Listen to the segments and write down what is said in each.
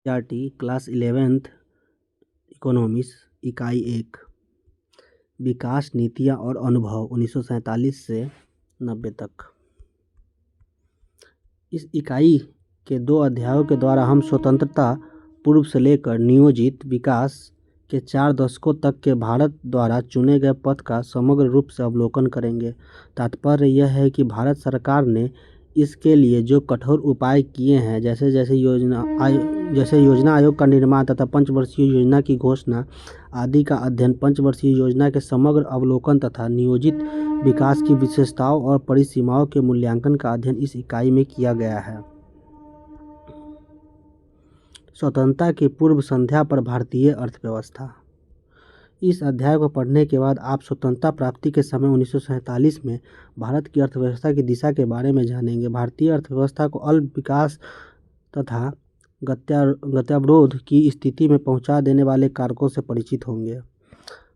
CERT class 11th economics इकाई 1 विकास नीतियाँ और अनुभव 1947 से 90 तक। इस इकाई के 2 अध्यायों के द्वारा हम स्वतंत्रता पूर्व से लेकर नियोजित विकास के 4 दशकों तक के भारत द्वारा चुने गए पथ का समग्र रूप से अवलोकन करेंगे। तात्पर्य यह है कि भारत सरकार ने इसके लिए जो कठोर उपाय किए हैं, जैसे योजना आयोग का निर्माण तथा पंचवर्षीय योजना की घोषणा आदि का अध्ययन, पंचवर्षीय योजना के समग्र अवलोकन तथा नियोजित विकास की विशेषताओं और परिसीमाओं के मूल्यांकन का अध्ययन इस इकाई में किया गया है। स्वतंत्रता की पूर्व संध्या पर भारतीय अर्थव्यवस्था। इस अध्याय को पढ़ने के बाद आप स्वतंत्रता प्राप्ति के समय 1947 में भारत की अर्थव्यवस्था की दिशा के बारे में जानेंगे। भारतीय अर्थव्यवस्था को अल्प विकास तथा गत्यावरोध की स्थिति में पहुंचा देने वाले कारकों से परिचित होंगे।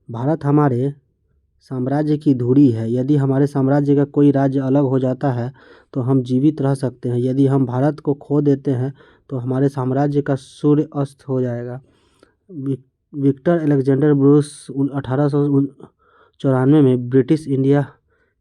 भारत हमारे साम्राज्य की धुरी है। यदि हमारे साम्राज्य का कोई राज्य अलग हो जाता है तो हम जीवित रह सकते हैं। यदि हम भारत को खो देते हैं तो हमारे साम्राज्य का सूर्य अस्त हो जाएगा। विक्टर अलेक्जेंडर ब्रूस 1894 में ब्रिटिश इंडिया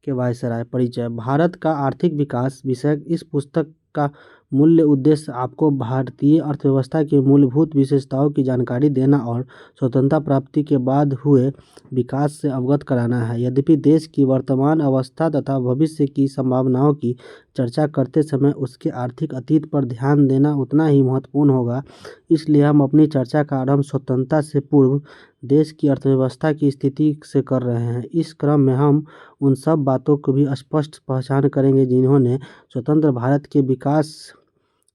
के वायसराय। परिचय। भारत का आर्थिक विकास विषयक इस पुस्तक का मूल्य उद्देश्य आपको भारतीय अर्थव्यवस्था की मूलभूत विशेषताओं की जानकारी देना और स्वतंत्रता प्राप्ति के बाद हुए विकास से अवगत कराना है। यद्यपि देश की वर्तमान अवस्था तथा भविष्य की संभावनाओं की चर्चा करते समय उसके आर्थिक अतीत पर ध्यान देना उतना ही महत्वपूर्ण होगा, इसलिए हम अपनी चर्चा का आरंभ स्वतंत्रता से पूर्व देश की अर्थव्यवस्था की स्थिति से कर रहे हैं। इस क्रम में हम उन सब बातों को भी स्पष्ट पहचान करेंगे जिन्होंने स्वतंत्र भारत के विकास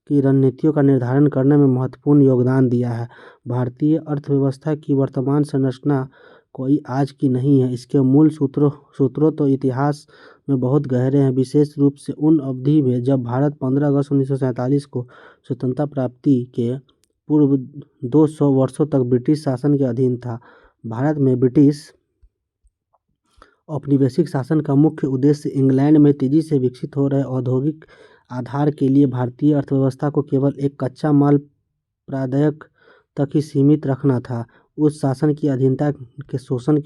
की रणनीतियों का निर्धारण करने में महत्वपूर्ण योगदान दिया है। भारतीय अर्थव्यवस्था की वर्तमान संरचना कोई आज की नहीं है। इसके मूल सूत्रों तो इतिहास में बहुत गहरे हैं, विशेष रूप से उन अवधि में जब भारत 15 अगस्त 1947 को स्वतंत्रता प्राप्ति के पूर्व 200 वर्षों तक ब्रिटिश शासन के अधीन था। भारत में ब्रिटिश औपनिवेशिक शासन का मुख्य उद्देश्य इंग्लैंड में तेजी से विकसित हो रहे औद्योगिक आधार के लिए भारतीय अर्थव्यवस्था को केवल एक कच्चा माल प्रादायक तक ही सीमित रखना था। उस शासन की अधीनता के शोषण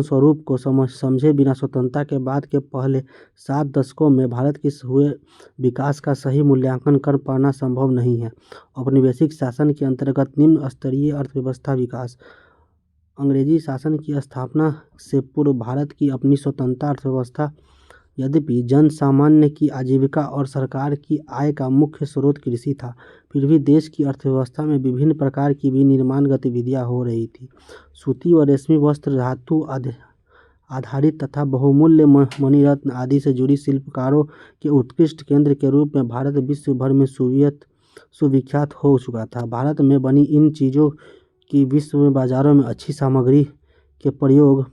स्वरूप को समझे बिना स्वतंत्रता के बाद के पहले 7 दशकों में भारत के हुए विकास का सही मूल्यांकन कर पाना संभव नहीं है। औपनिवेशिक शासन के अंतर्गत निम्न स्तरीय अर्थव्यवस्था विकास। अंग्रेजी शासन की स्थापना से पूर्व भारत की अपनी स्वतंत्रता अर्थव्यवस्था, यद्यपि जन सामान्य की आजीविका और सरकार की आय का मुख्य स्रोत कृषि था, फिर भी देश की अर्थव्यवस्था में विभिन्न प्रकार की विनिर्माण गतिविधियां हो रही थी। सूती व रेशमी वस्त्र, धातु आधारित तथा बहुमूल्य मणिरत्न आदि से जुड़ी शिल्पकारों के उत्कृष्ट केंद्र के रूप में भारत विश्व भर में सुविख्यात हो चुका था। भारत में बनी इन चीज़ों की विश्व में बाजारों में अच्छी सामग्री के प्रयोग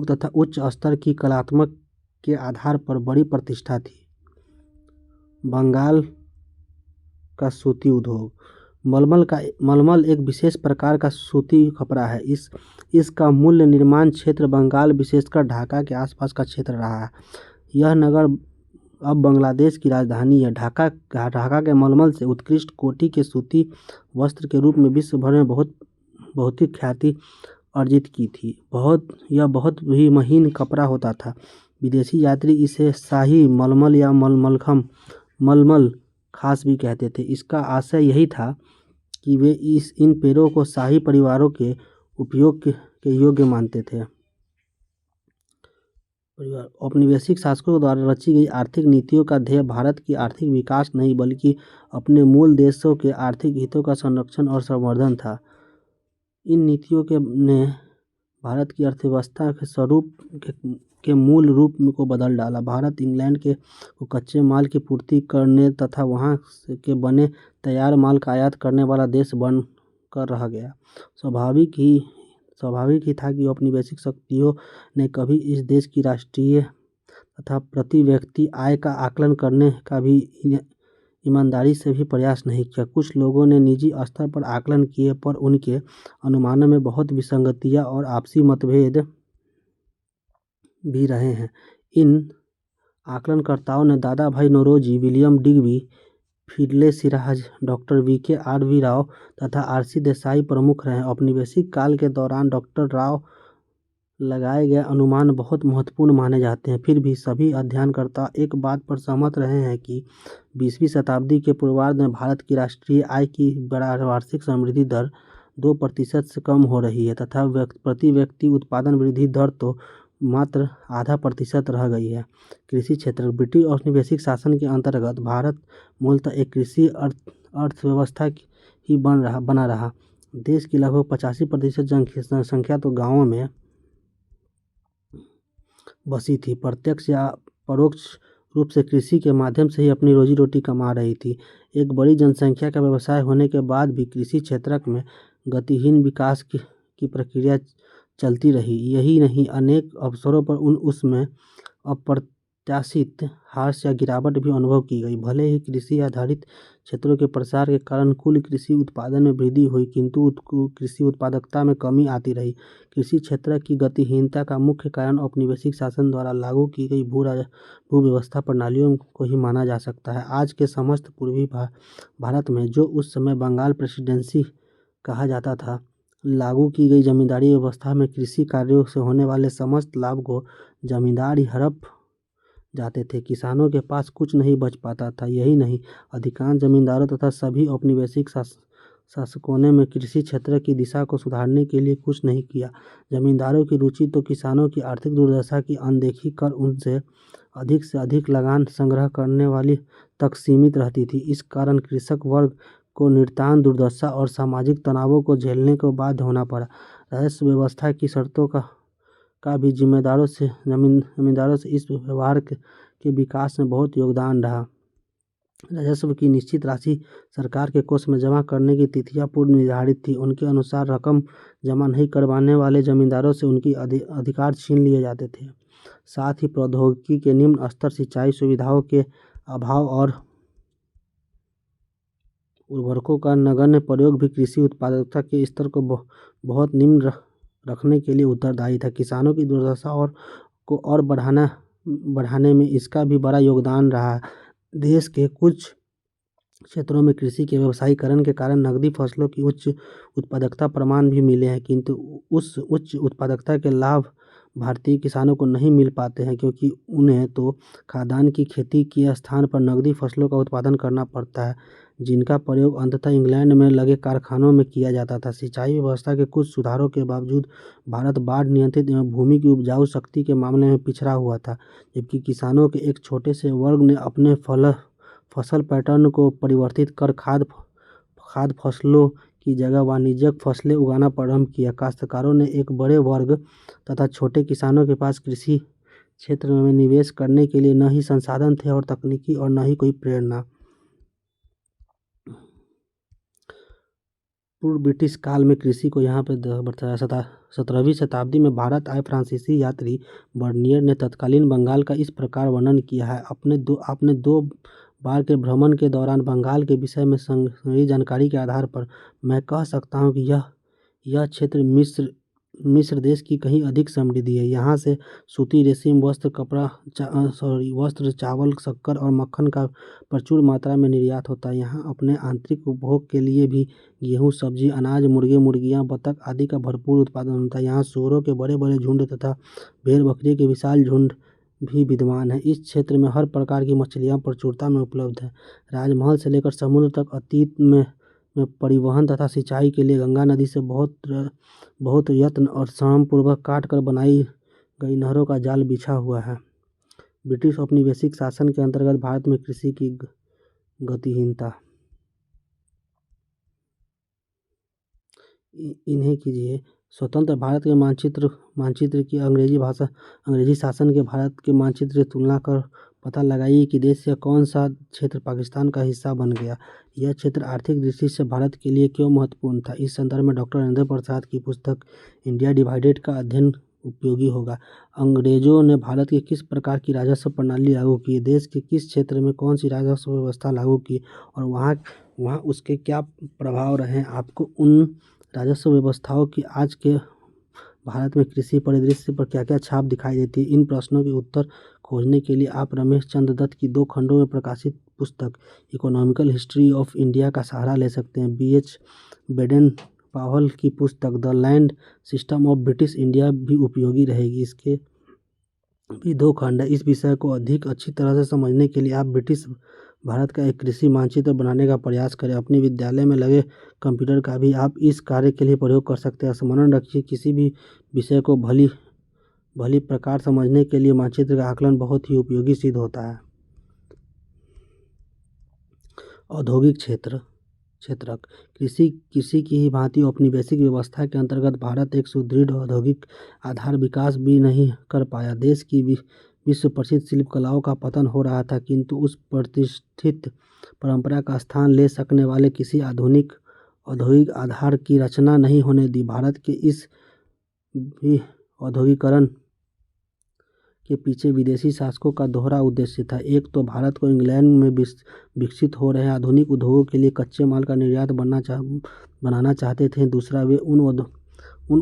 तथा उच्च स्तर की कलात्मक के आधार पर बड़ी प्रतिष्ठा थी। बंगाल का सूती उद्योग। मलमल एक विशेष प्रकार का सूती कपड़ा है। इसका मूल निर्माण क्षेत्र बंगाल, विशेषकर ढाका के आसपास का क्षेत्र रहा है। यह नगर अब बांग्लादेश की राजधानी है। ढाका के मलमल से उत्कृष्ट कोटि के सूती वस्त्र के रूप में विश्व भर में बहुत ही ख्याति अर्जित की थी। यह बहुत ही महीन कपड़ा होता था। विदेशी यात्री इसे शाही मलमल या मलमल खास भी कहते थे। इसका आशय यही था कि वे इन पेड़ों को शाही परिवारों के उपयोग के योग्य मानते थे। औपनिवेशिक शासकों द्वारा रची गई आर्थिक नीतियों का ध्येय भारत की आर्थिक विकास नहीं बल्कि अपने मूल देशों के आर्थिक हितों का संरक्षण और संवर्धन था। इन नीतियों ने भारत की अर्थव्यवस्था के स्वरूप के मूल रूप को बदल डाला। भारत इंग्लैंड को कच्चे माल की पूर्ति करने तथा वहां के बने तैयार माल का आयात करने वाला देश बन कर रह गया। स्वाभाविक ही था कि औपनिवेशिक शक्तियों ने कभी इस देश की राष्ट्रीय तथा प्रति व्यक्ति आय का आकलन करने का भी ईमानदारी से भी प्रयास नहीं किया। कुछ लोगों ने निजी स्तर पर आकलन किए, पर उनके अनुमानों में बहुत विसंगतियां और आपसी मतभेद भी रहे हैं। इन आकलनकर्ताओं ने Dadabhai Naoroji, William Digby, Findlay Shirras, doctor V.K.R.V. Rao तथा R.C. देसाई प्रमुख रहे। औपनिवेशिक काल के दौरान डॉक्टर राव लगाए गए अनुमान बहुत महत्वपूर्ण माने जाते हैं। फिर भी सभी अध्ययनकर्ता एक बात पर सहमत रहे हैं कि 20वीं शताब्दी के पूर्वार्ध में भारत की राष्ट्रीय आय की वार्षिक समृद्धि दर 2% से कम हो रही है तथा प्रति व्यक्ति उत्पादन वृद्धि दर तो मात्र 0.5% रह गई है। कृषि क्षेत्र। ब्रिटिश औपनिवेशिक शासन के अंतर्गत भारत मूलतः एक कृषि अर्थव्यवस्था ही बना रहा। देश की लगभग 85% जनसंख्या तो गाँवों में बसी थी, प्रत्यक्ष या परोक्ष रूप से कृषि के माध्यम से ही अपनी रोजी रोटी कमा रही थी। एक बड़ी जनसंख्या का व्यवसाय होने के बाद भी कृषि क्षेत्र में गतिहीन विकास की प्रक्रिया चलती रही। यही नहीं, अनेक अवसरों पर उसमें अप्रत्याशित ह्रास या गिरावट भी अनुभव की गई। भले ही कृषि आधारित क्षेत्रों के प्रसार के कारण कुल कृषि उत्पादन में वृद्धि हुई, किंतु कृषि उत्पादकता में कमी आती रही। कृषि क्षेत्र की गतिहीनता का मुख्य कारण औपनिवेशिक शासन द्वारा लागू की गई भू व्यवस्था प्रणालियों को ही माना जा सकता है। आज के समस्त पूर्वी भारत में, जो उस समय बंगाल प्रेसिडेंसी कहा जाता था, लागू की गई जमींदारी व्यवस्था में कृषि कार्यों से होने वाले समस्त लाभ को जमींदार ही हड़प जाते थे। किसानों के पास कुछ नहीं बच पाता था। यही नहीं, अधिकांश जमींदारों तथा सभी औपनिवेशिक शासकों ने में कृषि क्षेत्र की दिशा को सुधारने के लिए कुछ नहीं किया। जमींदारों की रुचि तो किसानों की आर्थिक दुर्दशा की अनदेखी कर उनसे अधिक लगान संग्रह करने वाली तक सीमित रहती थी। इस कारण कृषक वर्ग को नितांत दुर्दशा और सामाजिक तनावों को झेलने को बाध्य होना पड़ा। राजस्व व्यवस्था की शर्तों का भी जमींदारों से इस व्यवहार के विकास में बहुत योगदान रहा। राजस्व की निश्चित राशि सरकार के कोष में जमा करने की तिथियां पूर्व निर्धारित थी। उनके अनुसार रकम जमा नहीं करवाने वाले जमींदारों से उनकी अधिकार छीन लिए जाते थे। साथ ही प्रौद्योगिकी के निम्न स्तर, सिंचाई सुविधाओं के अभाव और उर्वरकों का नगण्य प्रयोग भी कृषि उत्पादकता के स्तर को बहुत निम्न रखने के लिए उत्तरदायी था। किसानों की दुर्दशा और बढ़ाने में इसका भी बड़ा योगदान रहा। देश के कुछ क्षेत्रों में कृषि के व्यवसायीकरण के कारण नकदी फसलों की उच्च उत्पादकता प्रमाण भी मिले हैं, किंतु उस उच्च उत्पादकता के लाभ भारतीय किसानों को नहीं मिल पाते हैं, क्योंकि उन्हें तो खाद्यान्न की खेती के स्थान पर नकदी फसलों का उत्पादन करना पड़ता है, जिनका प्रयोग अंततः इंग्लैंड में लगे कारखानों में किया जाता था। सिंचाई व्यवस्था के कुछ सुधारों के बावजूद भारत बाढ़ नियंत्रित एवं भूमि की उपजाऊ शक्ति के मामले में पिछड़ा हुआ था, जबकि किसानों के एक छोटे से वर्ग ने अपने फसल पैटर्न को परिवर्तित कर खाद्य फसलों की जगह वाणिज्यिक फसलें उगाना प्रारंभ किया। काश्तकारों ने एक बड़े वर्ग तथा छोटे किसानों के पास कृषि क्षेत्र में निवेश करने के लिए न ही संसाधन थे और तकनीकी और न ही कोई प्रेरणा। पूर्व ब्रिटिश काल में कृषि को यहाँ पे बताया। 17वीं शताब्दी में भारत आए फ्रांसीसी यात्री बर्नियर ने तत्कालीन बंगाल का इस प्रकार वर्णन किया है। आपने दो बार के भ्रमण के दौरान बंगाल के विषय में संग्रही जानकारी के आधार पर मैं कह सकता हूँ कि यह क्षेत्र मिस्र देश की कहीं अधिक समृद्धि है। यहाँ से सूती, रेशम वस्त्र, वस्त्र, चावल, शक्कर और मक्खन का प्रचुर मात्रा में निर्यात होता है। यहाँ अपने आंतरिक उपभोग के लिए भी गेहूँ, सब्जी, अनाज, मुर्गे, मुर्गियाँ, बतख आदि का भरपूर उत्पादन होता है। यहाँ सूअरों के बड़े बड़े झुंड तथा भेड़ बकरी के विशाल झुंड भी विद्यमान है। इस क्षेत्र में हर प्रकार की मछलियाँ प्रचुरता में उपलब्ध है। राजमहल से लेकर समुद्र तक अतीत में परिवहन तथा सिंचाई के लिए गंगा नदी से बहुत यत्न और श्रमपूर्वक काट कर बनाई गई नहरों का जाल बिछा हुआ है। ब्रिटिश औपनिवेशिक शासन के अंतर्गत भारत में कृषि की गतिहीनता। इन्हें कीजिए। स्वतंत्र भारत के मानचित्र की अंग्रेजी शासन के भारत के मानचित्र से तुलना कर पता लगाइए कि देश का कौन सा क्षेत्र पाकिस्तान का हिस्सा बन गया। यह क्षेत्र आर्थिक दृष्टि से भारत के लिए क्यों महत्वपूर्ण था। इस संदर्भ में डॉक्टर राजेंद्र प्रसाद की पुस्तक इंडिया डिवाइडेड का अध्ययन उपयोगी होगा। अंग्रेजों ने भारत की किस प्रकार की राजस्व प्रणाली लागू की, देश के किस क्षेत्र में कौन सी राजस्व व्यवस्था लागू की और वहाँ उसके क्या प्रभाव रहे। आपको उन राजस्व व्यवस्थाओं की आज के भारत में कृषि परिदृश्य पर क्या क्या छाप दिखाई देती है। इन प्रश्नों के उत्तर खोजने के लिए आप रमेश चंद्र दत्त की 2 खंडों में प्रकाशित पुस्तक इकोनॉमिकल हिस्ट्री ऑफ इंडिया का सहारा ले सकते हैं। B.H. बेडेन पावल की पुस्तक the land system of British India भी उपयोगी रहेगी। इसके भी 2 खंड है। इस विषय को अधिक अच्छी तरह से समझने के लिए आप ब्रिटिश भारत का एक कृषि मानचित्र बनाने का प्रयास करें। अपने विद्यालय में लगे कंप्यूटर का भी आप इस कार्य के लिए प्रयोग कर सकते हैं। स्मरण रखिए, किसी भी विषय को भली प्रकार समझने के लिए मानचित्र का आकलन बहुत ही उपयोगी सिद्ध होता है। औद्योगिक क्षेत्रक कृषि की ही भांति औपनिवेशिक व्यवस्था के अंतर्गत भारत एक सुदृढ़ औद्योगिक आधार विकास भी नहीं कर पाया। देश की विश्व प्रसिद्ध शिल्प कलाओं का पतन हो रहा था, किंतु उस प्रतिष्ठित परंपरा का स्थान ले सकने वाले किसी आधुनिक औद्योगिक आधार की रचना नहीं होने दी। भारत के इस भी औद्योगिकरण के पीछे विदेशी शासकों का दोहरा उद्देश्य था। एक तो भारत को इंग्लैंड में विकसित हो रहे आधुनिक उद्योगों के लिए कच्चे माल का निर्यात बनाना चाहते थे। दूसरा, वे उन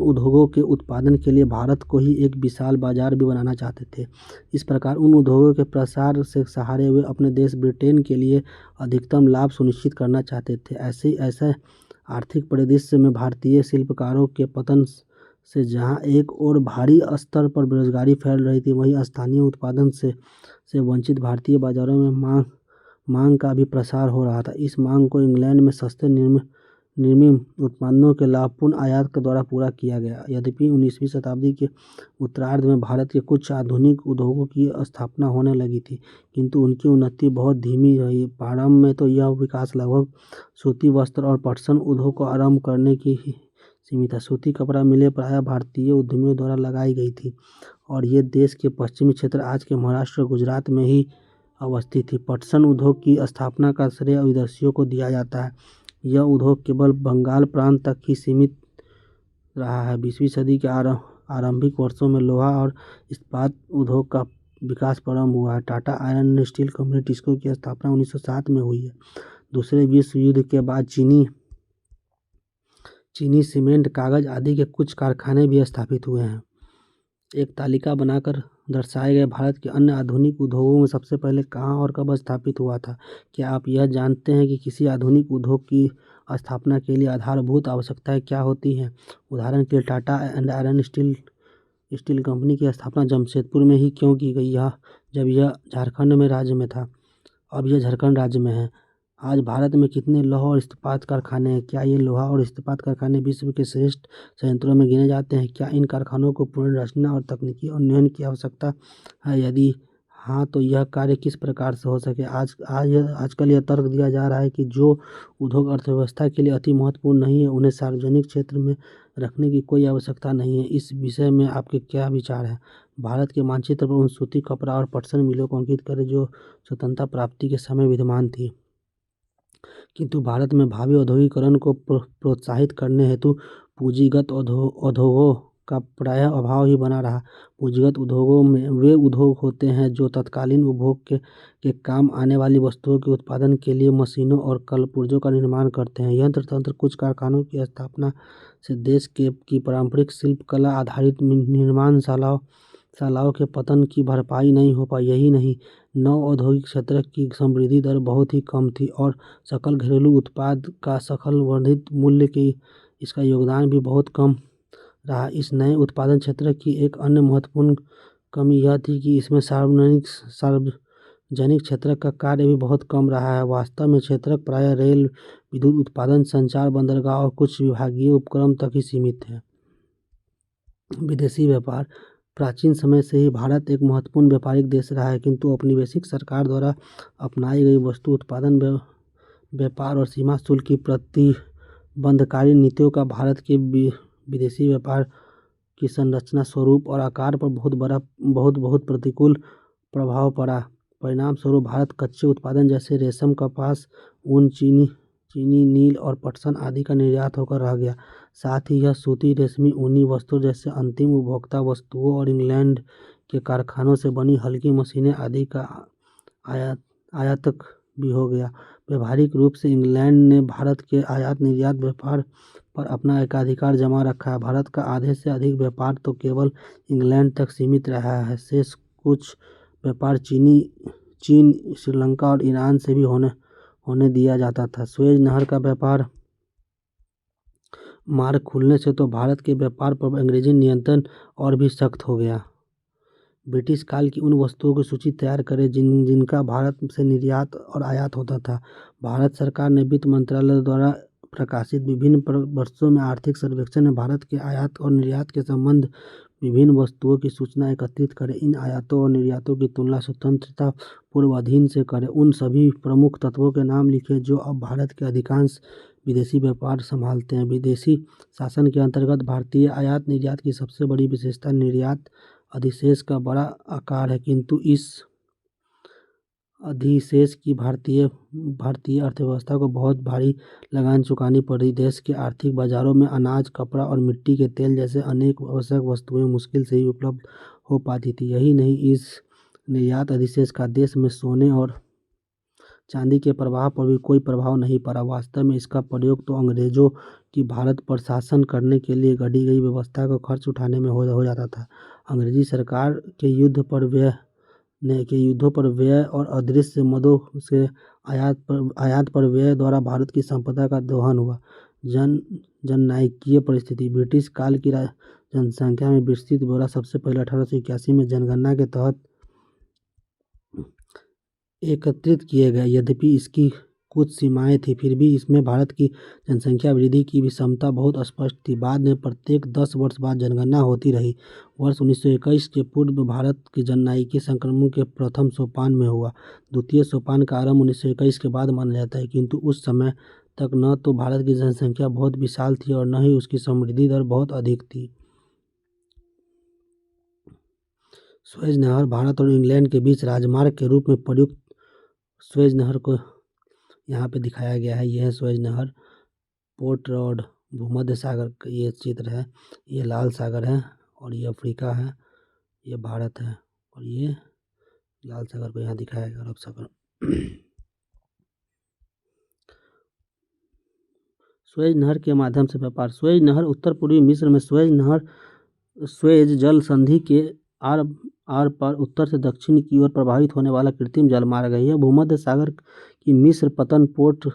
उद्योगों के उत्पादन के लिए भारत को ही एक विशाल बाजार भी बनाना चाहते थे। इस प्रकार उन उद्योगों के प्रसार से सहारे वे अपने देश ब्रिटेन के लिए अधिकतम लाभ सुनिश्चित करना चाहते थे। ऐसे आर्थिक परिदृश्य में भारतीय शिल्पकारों के पतन से जहां एक और भारी स्तर पर बेरोजगारी फैल रही थी, वहीं स्थानीय उत्पादन से वंचित भारतीय बाजारों में मांग का भी प्रसार हो रहा था। इस मांग को इंग्लैंड में सस्ते निर्मित उत्पादों के लाभपूर्ण आयात के द्वारा पूरा किया गया। यद्यपि 19वीं शताब्दी के उत्तरार्ध में भारत के कुछ आधुनिक उद्योगों की स्थापना होने लगी थी, किंतु उनकी उन्नति बहुत धीमी रही। प्रारंभ में तो यह विकास लगभग सूती वस्त्र और पटसन उद्योग को आरंभ करने की ही सीमित है। सूती कपड़ा मिलें प्रायः भारतीय उद्यमियों द्वारा लगाई गई थी और ये देश के पश्चिमी क्षेत्र आज के महाराष्ट्र और गुजरात में ही अवस्थित थी। पटसन उद्योग की स्थापना का श्रेय विदेशियों को दिया जाता है। यह उद्योग केवल बंगाल प्रांत तक ही सीमित रहा है। 20वीं सदी के आरंभिक वर्षों में लोहा और इस्पात उद्योग का विकास प्रारंभ हुआ है। Tata iron and steel company TISCO की स्थापना 1907 में हुई है। दूसरे विश्व युद्ध के बाद चीनी सीमेंट, कागज आदि के कुछ कारखाने भी स्थापित हुए हैं। एक तालिका बनाकर दर्शाए गए भारत के अन्य आधुनिक उद्योगों में सबसे पहले कहाँ और कब स्थापित हुआ था? क्या आप यह जानते हैं कि किसी आधुनिक उद्योग की स्थापना के लिए आधारभूत आवश्यकताएं क्या होती हैं? उदाहरण के लिए Tata and iron steel company की स्थापना जमशेदपुर में ही क्यों की गई, जब यह झारखंड में राज्य में था? अब यह झारखंड राज्य में है। आज भारत में कितने लोहा और इस्पात कारखाने हैं? क्या ये लोहा और इस्पात कारखाने विश्व के श्रेष्ठ संयंत्रों में गिने जाते हैं? क्या इन कारखानों को पुनर्रचना और तकनीकी उन्नयन की आवश्यकता है? यदि हाँ, तो यह कार्य किस प्रकार से हो सके? आजकल यह तर्क दिया जा रहा है कि जो उद्योग अर्थव्यवस्था के लिए अति महत्वपूर्ण नहीं है, उन्हें सार्वजनिक क्षेत्र में रखने की कोई आवश्यकता नहीं है। इस विषय में आपके क्या विचार हैं? भारत के मानचित्र पर उन सूती कपड़ा और पटसन मिलों को अंकित करें जो स्वतंत्रता प्राप्ति के समय विद्यमान थी, किंतु भारत में भावी औद्योगिकरण को प्रोत्साहित करने हेतु पूंजीगत उद्योगों का प्रायः अभाव ही बना रहा। पूंजीगत उद्योगों में वे उद्योग होते हैं जो तत्कालीन उपभोग के काम आने वाली वस्तुओं के उत्पादन के लिए मशीनों और कलपुर्जों का निर्माण करते हैं। यंत्र तंत्र कुछ कारखानों की स्थापना से देश की पारंपरिक शिल्प कला आधारित निर्माण शालाओं के पतन की भरपाई नहीं हो पाई। यही नहीं, नव औद्योगिक क्षेत्र की समृद्धि दर बहुत ही कम थी और सकल घरेलू उत्पाद का सकल वर्धित मूल्य की इसका योगदान भी बहुत कम रहा। इस नए उत्पादन क्षेत्र की एक अन्य महत्वपूर्ण कमी यह थी कि इसमें सार्वजनिक क्षेत्र का कार्य भी बहुत कम रहा है। वास्तव में क्षेत्रक प्रायः रेल, विद्युत उत्पादन, संचार, बंदरगाह और कुछ विभागीय उपक्रम तक ही सीमित है। विदेशी व्यापार। प्राचीन समय से ही भारत एक महत्वपूर्ण व्यापारिक देश रहा है, किंतु औपनिवेशिक सरकार द्वारा अपनाई गई वस्तु उत्पादन, व्यापार और सीमा शुल्क की प्रतिबंधकारी नीतियों का भारत के विदेशी व्यापार की संरचना, स्वरूप और आकार पर बहुत प्रतिकूल प्रभाव पड़ा। परिणाम स्वरूप भारत कच्चे उत्पादन जैसे रेशम, कपास, ऊन, चीनी, नील और पटसन आदि का निर्यात होकर रह गया। साथ ही यह सूती, रेशमी, ऊनी वस्त्रों जैसे अंतिम उपभोक्ता वस्तुओं और इंग्लैंड के कारखानों से बनी हल्की मशीनें आदि का आयातक भी हो गया। व्यावहारिक रूप से इंग्लैंड ने भारत के आयात निर्यात व्यापार पर अपना एकाधिकार जमा रखा है। भारत का आधे से अधिक व्यापार तो केवल इंग्लैंड तक सीमित रहा है। शेष कुछ व्यापार चीन, श्रीलंका और ईरान से भी होने दिया जाता था। सुएज नहर का व्यापार मार्ग खुलने से तो भारत के व्यापार पर अंग्रेजी नियंत्रण और भी सख्त हो गया। ब्रिटिश काल की उन वस्तुओं की सूची तैयार करें जिनका भारत से निर्यात और आयात होता था। भारत सरकार ने वित्त मंत्रालय द्वारा प्रकाशित विभिन्न वर्षों में आर्थिक सर्वेक्षण में भारत के आयात और निर्यात के संबंध विभिन्न वस्तुओं की सूचना एकत्रित करें। इन आयातों और निर्यातों की तुलना स्वतंत्रता पूर्व अधीन से करें। उन सभी प्रमुख तत्वों के नाम लिखें जो अब भारत के अधिकांश विदेशी व्यापार संभालते हैं। विदेशी शासन के अंतर्गत भारतीय आयात निर्यात की सबसे बड़ी विशेषता निर्यात अधिशेष का बड़ा आकार है, किंतु इस अधिशेष की भारतीय अर्थव्यवस्था को बहुत भारी लगान चुकानी पड़ी। देश के आर्थिक बाजारों में अनाज, कपड़ा और मिट्टी के तेल जैसे अनेक आवश्यक वस्तुएं मुश्किल से ही उपलब्ध हो पाती थी। यही नहीं, इस निर्यात अधिशेष का देश में सोने और चांदी के प्रवाह पर भी कोई प्रभाव नहीं पड़ा। वास्तव में इसका प्रयोग तो अंग्रेजों की भारत पर शासन करने के लिए गढ़ी गई व्यवस्था का खर्च उठाने में हो जाता था। अंग्रेजी सरकार के युद्धों पर व्यय और अदृश्य मदों से आयात पर व्यय द्वारा भारत की संपदा का दोहन हुआ। जननायकीय परिस्थिति ब्रिटिश काल की जनसंख्या में विस्तृत ब्यौरा सबसे पहले 1881 में जनगणना के तहत एकत्रित किए गए। यद्यपि इसकी कुछ सीमाएं थी, फिर भी इसमें भारत की जनसंख्या वृद्धि की विषमता बहुत स्पष्ट थी। बाद में प्रत्येक 10 वर्ष बाद जनगणना होती रही। वर्ष 1921 के पूर्व भारत के जननायकीय संक्रमण के प्रथम सोपान में हुआ। द्वितीय सोपान का आरंभ 1921 के बाद माना जाता है, किंतु उस समय तक न तो भारत की जनसंख्या बहुत विशाल थी और न ही उसकी समृद्धि दर बहुत अधिक थी। सुएज नहर भारत और इंग्लैंड के बीच राजमार्ग के रूप में प्रयुक्त सुएज नहर को यहाँ पे दिखाया गया है। यह है सुएज नहर, पोर्ट रोड, भूमध्य सागर का ये चित्र है। ये लाल सागर है और ये अफ्रीका है, ये भारत है और ये लाल सागर को यहाँ दिखाया गया, अरब सागर। सुएज नहर के माध्यम से व्यापार। सुएज नहर उत्तर पूर्वी मिस्र में सुएज जल संधि के आर पार उत्तर से दक्षिण की ओर प्रभावित होने वाला कृत्रिम जलमार्ग है। यह भूमध्य सागर की मिस्र पतन पोर्ट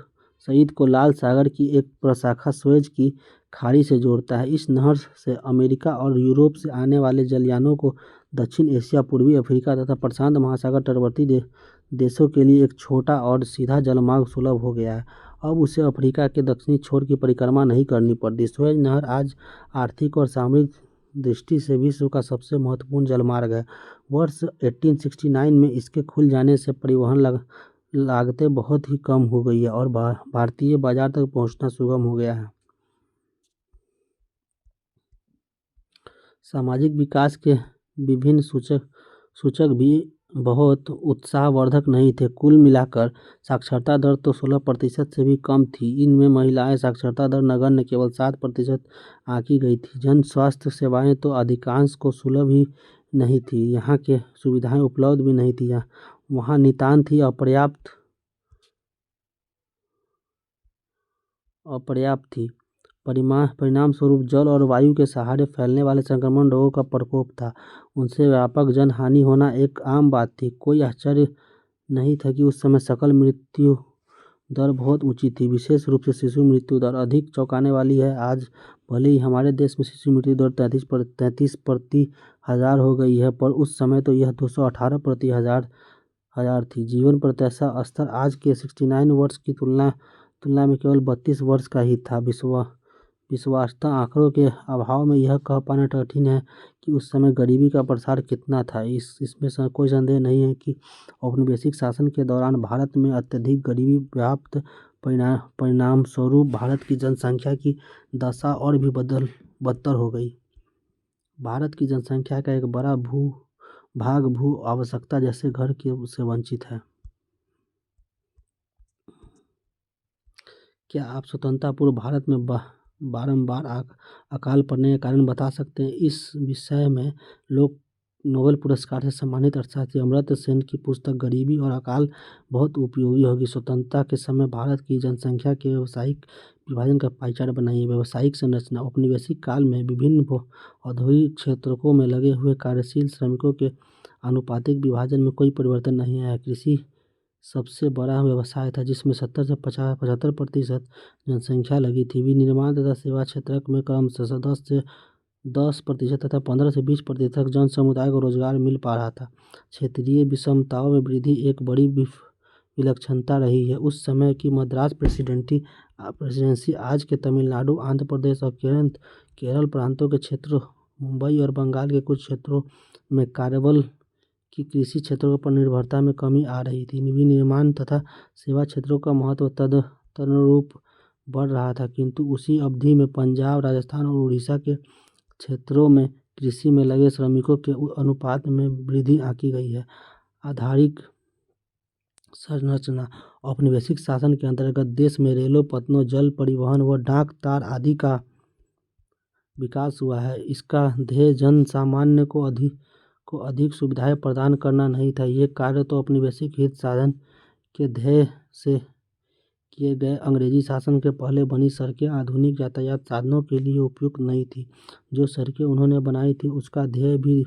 सईद को लाल सागर की एक प्रशाखा सुएज की खाड़ी से जोड़ता है। इस नहर से अमेरिका और यूरोप से आने वाले जलयानों को दक्षिण एशिया, पूर्वी अफ्रीका तथा प्रशांत महासागर तटवर्ती देशों के लिए एक छोटा और सीधा जलमार्ग सुलभ हो गया है। अब उसे अफ्रीका के दक्षिणी छोर की परिक्रमा नहीं करनी पड़ती। सुएज नहर आज आर्थिक और सामरिक दृष्टि से विश्व का सबसे महत्वपूर्ण जलमार्ग है। वर्ष 1869 में इसके खुल जाने से परिवहन लागतें बहुत ही कम हो गई है और भारतीय बाजार तक पहुंचना सुगम हो गया है। सामाजिक विकास के विभिन्न सूचक भी बहुत उत्साहवर्धक नहीं थे। कुल मिलाकर साक्षरता दर तो 16% से भी कम थी। इनमें महिलाएं साक्षरता दर नगण्य केवल 7% आंकी गई थी। जन स्वास्थ्य सेवाएं तो अधिकांश को सुलभ ही नहीं थी। यहाँ के सुविधाएं उपलब्ध भी नहीं थी। वहाँ नितांत ही अपर्याप्त थी। परिणाम स्वरूप जल और वायु के सहारे फैलने वाले संक्रमण रोगों का प्रकोप था। उनसे व्यापक जन हानि होना एक आम बात थी। कोई आश्चर्य नहीं था कि उस समय सकल मृत्यु दर बहुत ऊंची थी। विशेष रूप से शिशु मृत्यु दर अधिक चौंकाने वाली है। आज भले ही हमारे देश में शिशु मृत्यु दर 33 प्रति हजार हो गई है, पर उस समय तो यह 218 प्रति हजार थी। जीवन प्रत्याशा स्तर आज के 69 वर्ष की तुलना में केवल 32 वर्ष का ही था। विश्वस्त आंकड़ों के अभाव में यह कह पाना कठिन है कि उस समय गरीबी का प्रसार कितना था। इसमें कोई संदेह नहीं है कि औपनिवेशिक शासन के दौरान भारत में अत्यधिक गरीबी व्याप्त परिणाम स्वरूप भारत की जनसंख्या की दशा और भी बदतर हो गई। भारत की जनसंख्या का एक बड़ा भाग भू आवश्यकता जैसे घर से वंचित है। क्या आप स्वतंत्रता पूर्व भारत में बारंबार अकाल पड़ने के कारण बता सकते हैं? इस विषय में लोग नोबेल पुरस्कार से सम्मानित अर्थशास्त्री अमर्त्य सेन की पुस्तक गरीबी और अकाल बहुत उपयोगी होगी। स्वतंत्रता के समय भारत की जनसंख्या के व्यावसायिक विभाजन का पाई चार्ट बनाइए। व्यावसायिक संरचना। औपनिवेशिक काल में विभिन्न औद्योगिक क्षेत्रों में लगे हुए कार्यशील श्रमिकों के आनुपातिक विभाजन में कोई परिवर्तन नहीं आया। कृषि सबसे बड़ा व्यवसाय था जिसमें 70 से 75% जनसंख्या लगी थी। विनिर्माण तथा सेवा क्षेत्र में क्रमशः 10% तथा 15 से 20% तक जन समुदाय को रोजगार मिल पा रहा था। क्षेत्रीय विषमताओं में वृद्धि एक बड़ी विलक्षणता रही है। उस समय की मद्रास प्रेसिडेंसी आज के तमिलनाडु, आंध्र प्रदेश और केरल प्रांतों के क्षेत्रों, मुंबई और बंगाल के कुछ क्षेत्रों में कार्यबल की कृषि क्षेत्रों पर निर्भरता में कमी आ रही थी। विनिर्माण तथा सेवा क्षेत्रों का महत्व तदनुरूप बढ़ रहा था, किंतु उसी अवधि में पंजाब, राजस्थान और उड़ीसा के क्षेत्रों में कृषि में लगे श्रमिकों के अनुपात में वृद्धि आंकी गई है। आधारिक संरचना औपनिवेशिक शासन के अंतर्गत देश में रेलों, पत्तनों, जल परिवहन व डाक तार आदि का विकास हुआ है। इसका ध्येय जन सामान्य को अधिक सुविधाएं प्रदान करना नहीं था। ये कार्य तो औपनिवेशिक हित साधन के ध्येय से किए गए। अंग्रेजी शासन के पहले बनी सड़कें आधुनिक यातायात साधनों के लिए उपयुक्त नहीं थी। जो सड़कें उन्होंने बनाई थी उसका ध्येय भी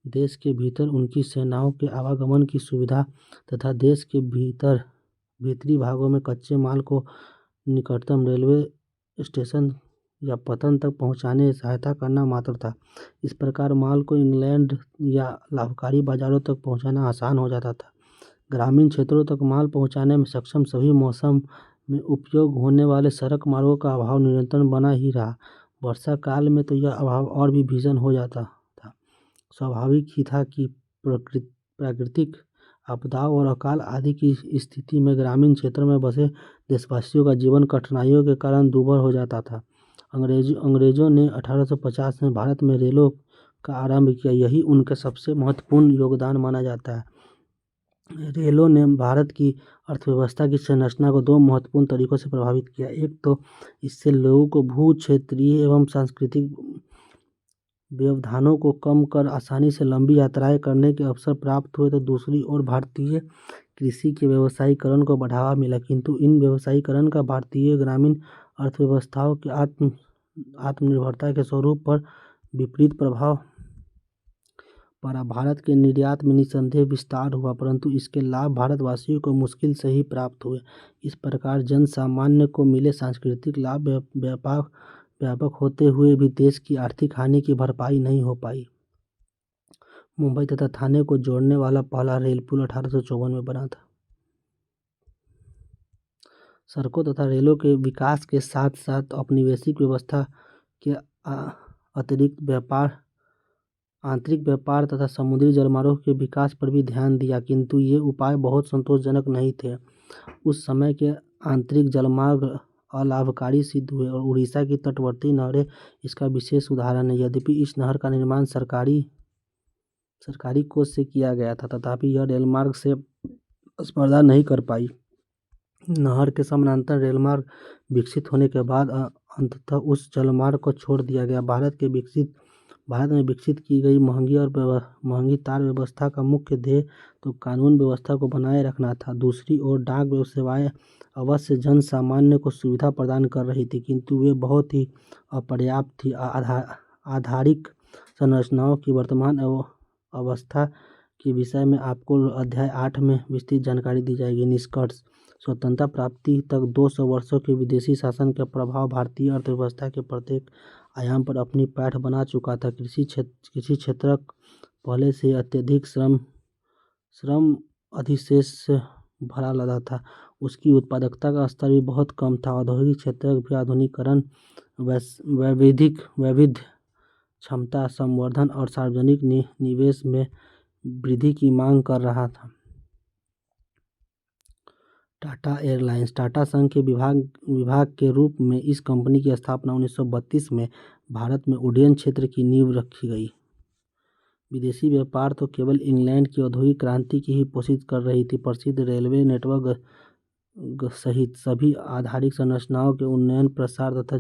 देश के भीतर उनकी सेनाओं के आवागमन की सुविधा तथा देश के भीतरी भागों में कच्चे माल को निकटतम रेलवे स्टेशन या पतन तक पहुंचाने में सहायता करना मात्र था। इस प्रकार माल को इंग्लैंड या लाभकारी बाजारों तक पहुंचाना आसान हो जाता था। ग्रामीण क्षेत्रों तक माल पहुंचाने में सक्षम सभी मौसम में उपयोग होने वाले सड़क मार्गों का अभाव निरंतर बना ही रहा। वर्षा काल में तो यह अभाव और भी भीषण हो जाता था। स्वाभाविक ही था कि प्राकृतिक आपदाओं और अकाल आदि की स्थिति में ग्रामीण क्षेत्र में बसे देशवासियों का जीवन कठिनाइयों के कारण दूभर हो जाता था। अंग्रेजों ने 1850 में भारत में रेलों का आरंभ किया। यही उनका सबसे महत्वपूर्ण योगदान माना जाता है। रेलों ने भारत की अर्थव्यवस्था की संरचना को दो महत्वपूर्ण तरीकों से प्रभावित किया। एक तो इससे लोगों को भू क्षेत्रीय एवं सांस्कृतिक व्यवधानों को कम कर आसानी से लंबी यात्राएं करने के अवसर प्राप्त हुए, तो दूसरी ओर भारतीय कृषि के व्यवसायीकरण को बढ़ावा मिला। किंतु इन व्यवसायीकरण का भारतीय ग्रामीण अर्थव्यवस्थाओं की आत्मनिर्भरता के स्वरूप पर विपरीत प्रभाव पड़ा। भारत के निर्यात में निसंदेह विस्तार हुआ, परंतु इसके लाभ भारतवासियों को मुश्किल से ही प्राप्त हुए। इस प्रकार जन सामान्य को मिले सांस्कृतिक लाभ व्यापक होते हुए भी देश की आर्थिक हानि की भरपाई नहीं हो पाई। मुंबई तथा थाने को जोड़ने वाला पहला रेल पुल 1854 में बना था। सड़कों तथा रेलों के विकास के साथ साथ औपनिवेशिक व्यवस्था के अतिरिक्त आंतरिक व्यापार तथा समुद्री जलमार्गों के विकास पर भी ध्यान दिया, किंतु ये उपाय बहुत संतोषजनक नहीं थे। उस समय के आंतरिक जलमार्ग अलाभकारी सिद्ध हुए और उड़ीसा की तटवर्ती नहरें इसका विशेष उदाहरण है। यद्यपि इस नहर का निर्माण सरकारी कोष से किया गया था, तथापि यह रेलमार्ग से स्पर्धा नहीं कर पाई। नहर के समानांतर रेलमार्ग विकसित होने के बाद अंततः उस जलमार्ग को छोड़ दिया गया। भारत में विकसित की गई महंगी तार व्यवस्था का मुख्य ध्येय तो कानून व्यवस्था को बनाए रखना था। दूसरी ओर डाक सेवाएं अवश्य जन सामान्य को सुविधा प्रदान कर रही थी, किंतु वे बहुत ही अपर्याप्त थी। आधारिक संरचनाओं की वर्तमान अवस्था के विषय में आपको अध्याय 8 में विस्तृत जानकारी दी जाएगी। निष्कर्ष: स्वतंत्रता प्राप्ति तक 200 वर्षों के विदेशी शासन का प्रभाव भारतीय अर्थव्यवस्था के प्रत्येक आयाम पर अपनी पैठ बना चुका था। कृषि क्षेत्र पहले से अत्यधिक श्रम अधिशेष से भरा लदा था। उसकी उत्पादकता का स्तर भी बहुत कम था। औद्योगिक क्षेत्र भी आधुनिकीकरण, वैविध्य क्षमता संवर्धन और सार्वजनिक निवेश में वृद्धि की मांग कर रहा था। टाटा एयरलाइंस टाटा संघ के विभाग के रूप में इस कंपनी की स्थापना 1932 में भारत में उड्डयन क्षेत्र की नींव रखी गई। विदेशी व्यापार तो केवल इंग्लैंड की औद्योगिक क्रांति की ही पोषित कर रही थी। प्रसिद्ध रेलवे नेटवर्क सहित सभी आधारिक संरचनाओं के उन्नयन, प्रसार तथा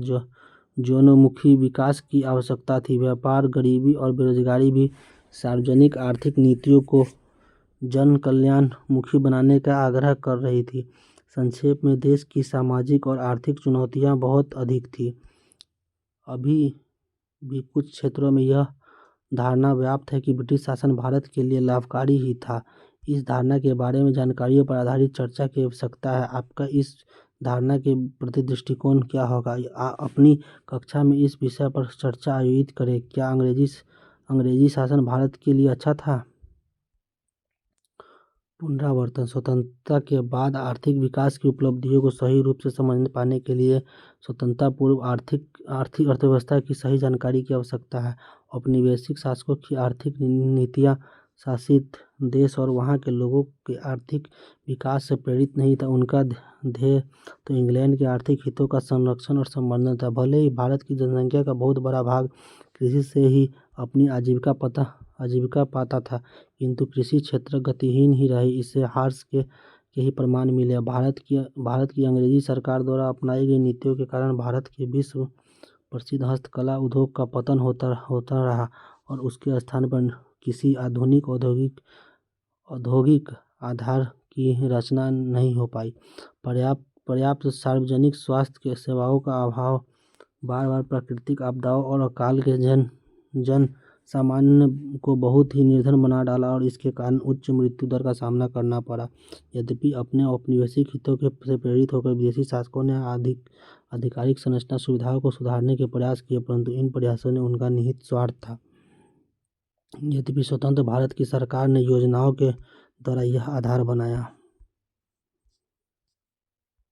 जोनोमुखी विकास की आवश्यकता थी। व्यापार, गरीबी और बेरोजगारी भी सार्वजनिक आर्थिक नीतियों को जन कल्याण मुखी बनाने का आग्रह कर रही थी। संक्षेप में, देश की सामाजिक और आर्थिक चुनौतियां बहुत अधिक थी। अभी भी कुछ क्षेत्रों में यह धारणा व्याप्त है कि ब्रिटिश शासन भारत के लिए लाभकारी ही था। इस धारणा के बारे में जानकारियों पर आधारित चर्चा की आवश्यकता है। आपका इस धारणा के प्रति दृष्टिकोण क्या होगा? अपनी कक्षा में इस विषय पर चर्चा आयोजित करें। क्या अंग्रेजी शासन भारत के लिए अच्छा था? पुनरावर्तन। स्वतंत्रता के बाद आर्थिक विकास की उपलब्धियों को सही रूप से समझ पाने के लिए स्वतंत्रता पूर्व आर्थिक अर्थव्यवस्था की सही जानकारी की आवश्यकता है। औपनिवेशिक शासकों की आर्थिक नीतियाँ शासित देश और वहाँ के लोगों के आर्थिक विकास से प्रेरित नहीं था। उनका ध्येय तो इंग्लैंड के आर्थिक हितों का संरक्षण और संवर्धन था। भले ही भारत की जनसंख्या का बहुत बड़ा भाग कृषि से ही अपनी आजीविका पाता था, किंतु कृषि क्षेत्र गतिहीन ही रहे। इससे हार्स के ही प्रमाण मिले। भारत की अंग्रेजी सरकार द्वारा अपनाई गई नीतियों के कारण भारत के विश्व प्रसिद्ध हस्तकला उद्योग का पतन होता रहा और उसके स्थान पर किसी आधुनिक औद्योगिक आधार की रचना नहीं हो पाई। पर्याप्त सार्वजनिक स्वास्थ्य सेवाओं का अभाव, बार बार प्राकृतिक आपदाओं और अकाल के जन सामान्य को बहुत ही निर्धन बना डाला और इसके कारण उच्च मृत्यु दर का सामना करना पड़ा। यद्यपि अपने औपनिवेशिक हितों से प्रेरित होकर विदेशी शासकों ने आधिकारिक संरचना सुविधाओं को सुधारने के प्रयास किए, परंतु इन प्रयासों ने उनका निहित स्वार्थ था। यद्यपि स्वतंत्र भारत की सरकार ने योजनाओं के द्वारा यह आधार बनाया।